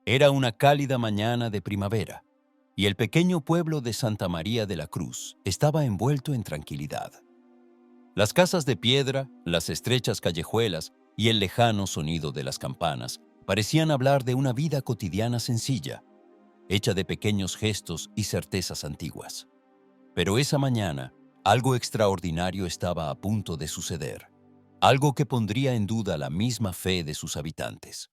Era una cálida mañana de primavera, y el pequeño pueblo de Santa María de la Cruz estaba envuelto en tranquilidad. Las casas de piedra, las estrechas callejuelas y el lejano sonido de las campanas parecían hablar de una vida cotidiana sencilla, hecha de pequeños gestos y certezas antiguas. Pero esa mañana, algo extraordinario estaba a punto de suceder, algo que pondría en duda la misma fe de sus habitantes.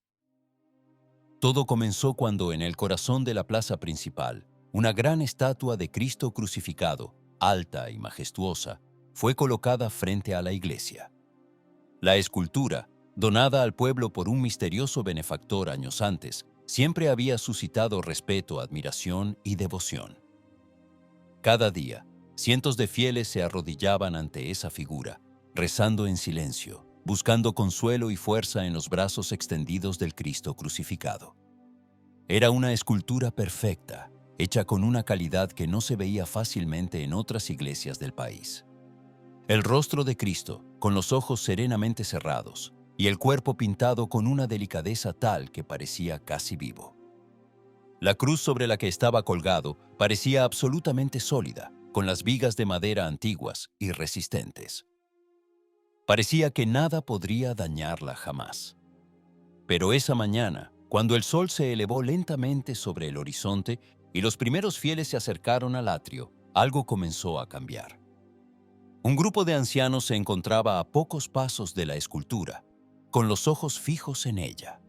Todo comenzó cuando en el corazón de la plaza principal, una gran estatua de Cristo crucificado, alta y majestuosa, fue colocada frente a la iglesia. La escultura, donada al pueblo por un misterioso benefactor años antes, siempre había suscitado respeto, admiración y devoción. Cada día, cientos de fieles se arrodillaban ante esa figura, rezando en silencio, buscando consuelo y fuerza en los brazos extendidos del Cristo crucificado. Era una escultura perfecta, hecha con una calidad que no se veía fácilmente en otras iglesias del país. El rostro de Cristo, con los ojos serenamente cerrados, y el cuerpo pintado con una delicadeza tal que parecía casi vivo. La cruz sobre la que estaba colgado parecía absolutamente sólida, con las vigas de madera antiguas y resistentes. Parecía que nada podría dañarla jamás. Pero esa mañana, cuando el sol se elevó lentamente sobre el horizonte y los primeros fieles se acercaron al atrio, algo comenzó a cambiar. Un grupo de ancianos se encontraba a pocos pasos de la escultura, con los ojos fijos en ella.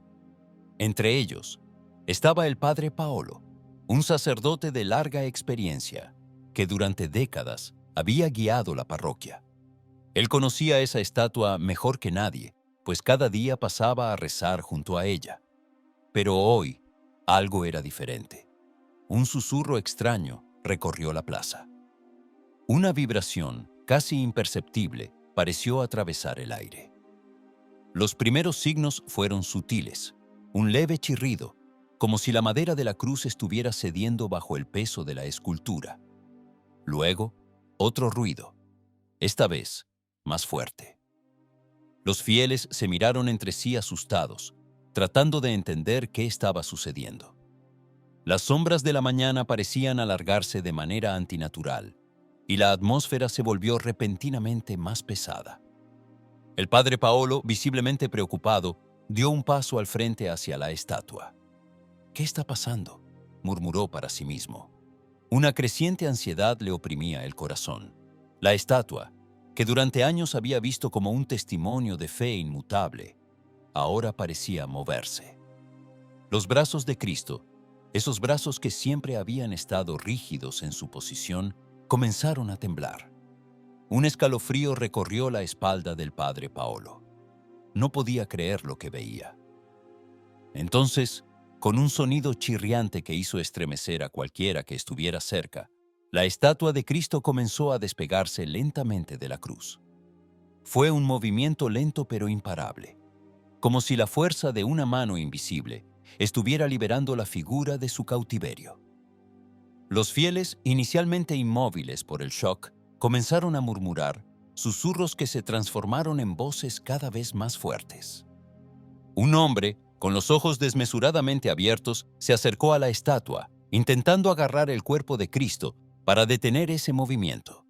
Entre ellos estaba el padre Paolo, un sacerdote de larga experiencia, que durante décadas había guiado la parroquia. Él conocía esa estatua mejor que nadie, pues cada día pasaba a rezar junto a ella. Pero hoy, algo era diferente. Un susurro extraño recorrió la plaza. Una vibración, casi imperceptible, pareció atravesar el aire. Los primeros signos fueron sutiles, un leve chirrido, como si la madera de la cruz estuviera cediendo bajo el peso de la escultura. Luego, otro ruido, esta vez más fuerte. Los fieles se miraron entre sí asustados, tratando de entender qué estaba sucediendo. Las sombras de la mañana parecían alargarse de manera antinatural, y la atmósfera se volvió repentinamente más pesada. El padre Paolo, visiblemente preocupado, dio un paso al frente hacia la estatua. «¿Qué está pasando?», murmuró para sí mismo. Una creciente ansiedad le oprimía el corazón. La estatua, que durante años había visto como un testimonio de fe inmutable, ahora parecía moverse. Los brazos de Cristo, esos brazos que siempre habían estado rígidos en su posición, comenzaron a temblar. Un escalofrío recorrió la espalda del padre Paolo. No podía creer lo que veía. Entonces, con un sonido chirriante que hizo estremecer a cualquiera que estuviera cerca, la estatua de Cristo comenzó a despegarse lentamente de la cruz. Fue un movimiento lento pero imparable, como si la fuerza de una mano invisible estuviera liberando la figura de su cautiverio. Los fieles, inicialmente inmóviles por el shock, comenzaron a murmurar, susurros que se transformaron en voces cada vez más fuertes. Un hombre, con los ojos desmesuradamente abiertos, se acercó a la estatua, intentando agarrar el cuerpo de Cristo para detener ese movimiento.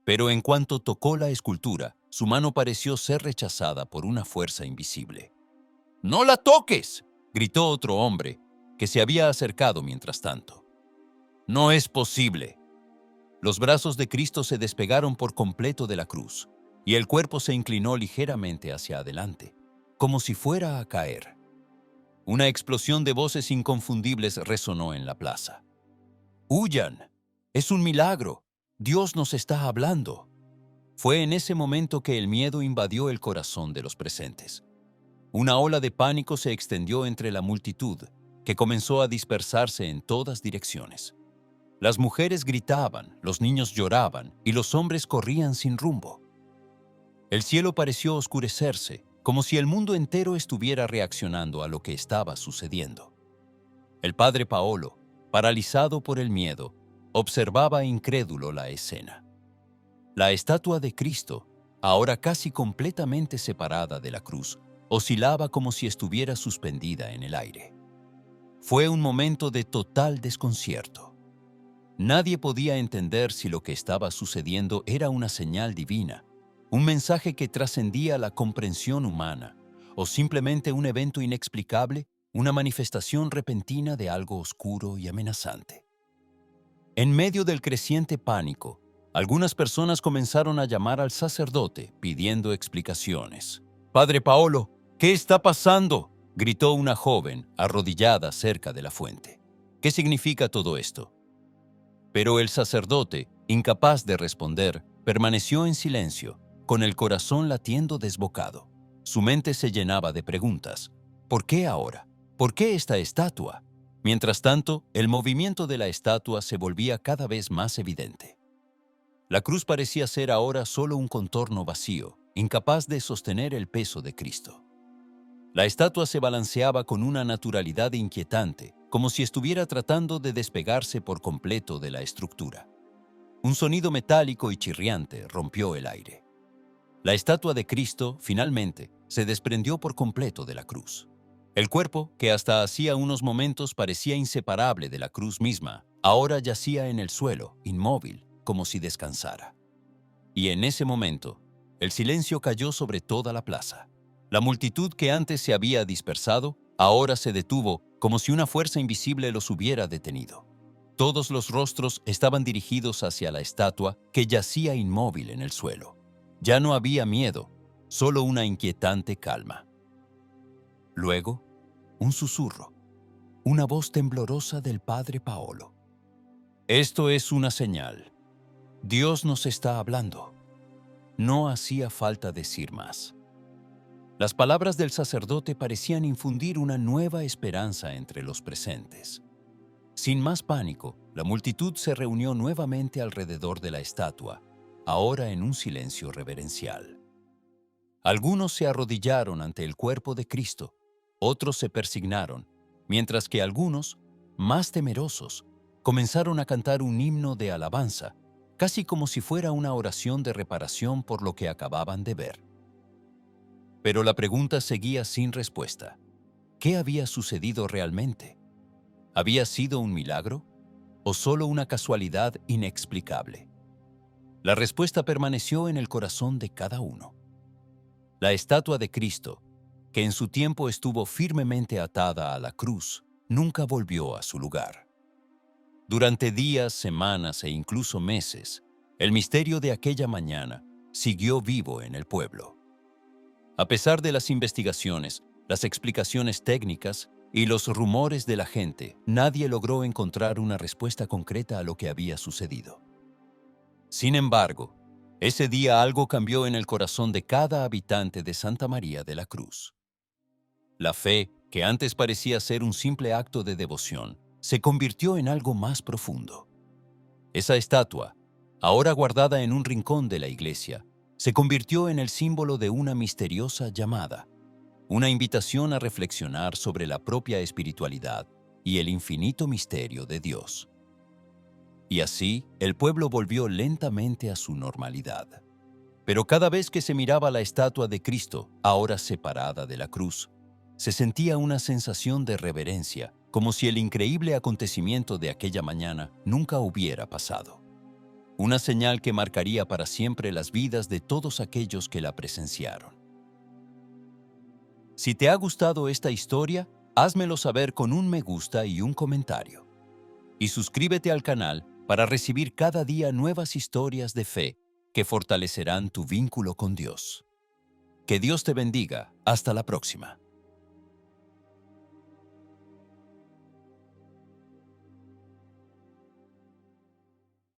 Pero en cuanto tocó la escultura, su mano pareció ser rechazada por una fuerza invisible. «¡No la toques!», gritó otro hombre, que se había acercado mientras tanto. «No es posible». Los brazos de Cristo se despegaron por completo de la cruz, y el cuerpo se inclinó ligeramente hacia adelante, como si fuera a caer. Una explosión de voces inconfundibles resonó en la plaza. «¡Huyan! ¡Es un milagro! ¡Dios nos está hablando!». Fue en ese momento que el miedo invadió el corazón de los presentes. Una ola de pánico se extendió entre la multitud, que comenzó a dispersarse en todas direcciones. Las mujeres gritaban, los niños lloraban y los hombres corrían sin rumbo. El cielo pareció oscurecerse, como si el mundo entero estuviera reaccionando a lo que estaba sucediendo. El padre Paolo, paralizado por el miedo, observaba incrédulo la escena. La estatua de Cristo, ahora casi completamente separada de la cruz, oscilaba como si estuviera suspendida en el aire. Fue un momento de total desconcierto. Nadie podía entender si lo que estaba sucediendo era una señal divina, un mensaje que trascendía la comprensión humana, o simplemente un evento inexplicable, una manifestación repentina de algo oscuro y amenazante. En medio del creciente pánico, algunas personas comenzaron a llamar al sacerdote pidiendo explicaciones. «Padre Paolo, ¿qué está pasando?», gritó una joven arrodillada cerca de la fuente. «¿Qué significa todo esto?». Pero el sacerdote, incapaz de responder, permaneció en silencio, con el corazón latiendo desbocado. Su mente se llenaba de preguntas. ¿Por qué ahora? ¿Por qué esta estatua? Mientras tanto, el movimiento de la estatua se volvía cada vez más evidente. La cruz parecía ser ahora solo un contorno vacío, incapaz de sostener el peso de Cristo. La estatua se balanceaba con una naturalidad inquietante, como si estuviera tratando de despegarse por completo de la estructura. Un sonido metálico y chirriante rompió el aire. La estatua de Cristo, finalmente, se desprendió por completo de la cruz. El cuerpo, que hasta hacía unos momentos parecía inseparable de la cruz misma, ahora yacía en el suelo, inmóvil, como si descansara. Y en ese momento, el silencio cayó sobre toda la plaza. La multitud que antes se había dispersado, ahora se detuvo como si una fuerza invisible los hubiera detenido. Todos los rostros estaban dirigidos hacia la estatua que yacía inmóvil en el suelo. Ya no había miedo, solo una inquietante calma. Luego, un susurro, una voz temblorosa del padre Paolo. «Esto es una señal. Dios nos está hablando». No hacía falta decir más. Las palabras del sacerdote parecían infundir una nueva esperanza entre los presentes. Sin más pánico, la multitud se reunió nuevamente alrededor de la estatua, ahora en un silencio reverencial. Algunos se arrodillaron ante el cuerpo de Cristo, otros se persignaron, mientras que algunos, más temerosos, comenzaron a cantar un himno de alabanza, casi como si fuera una oración de reparación por lo que acababan de ver. Pero la pregunta seguía sin respuesta. ¿Qué había sucedido realmente? ¿Había sido un milagro o solo una casualidad inexplicable? La respuesta permaneció en el corazón de cada uno. La estatua de Cristo, que en su tiempo estuvo firmemente atada a la cruz, nunca volvió a su lugar. Durante días, semanas e incluso meses, el misterio de aquella mañana siguió vivo en el pueblo. A pesar de las investigaciones, las explicaciones técnicas y los rumores de la gente, nadie logró encontrar una respuesta concreta a lo que había sucedido. Sin embargo, ese día algo cambió en el corazón de cada habitante de Santa María de la Cruz. La fe, que antes parecía ser un simple acto de devoción, se convirtió en algo más profundo. Esa estatua, ahora guardada en un rincón de la iglesia, se convirtió en el símbolo de una misteriosa llamada, una invitación a reflexionar sobre la propia espiritualidad y el infinito misterio de Dios. Y así, el pueblo volvió lentamente a su normalidad. Pero cada vez que se miraba la estatua de Cristo, ahora separada de la cruz, se sentía una sensación de reverencia, como si el increíble acontecimiento de aquella mañana nunca hubiera pasado. Una señal que marcaría para siempre las vidas de todos aquellos que la presenciaron. Si te ha gustado esta historia, házmelo saber con un me gusta y un comentario. Y suscríbete al canal para recibir cada día nuevas historias de fe que fortalecerán tu vínculo con Dios. Que Dios te bendiga. Hasta la próxima.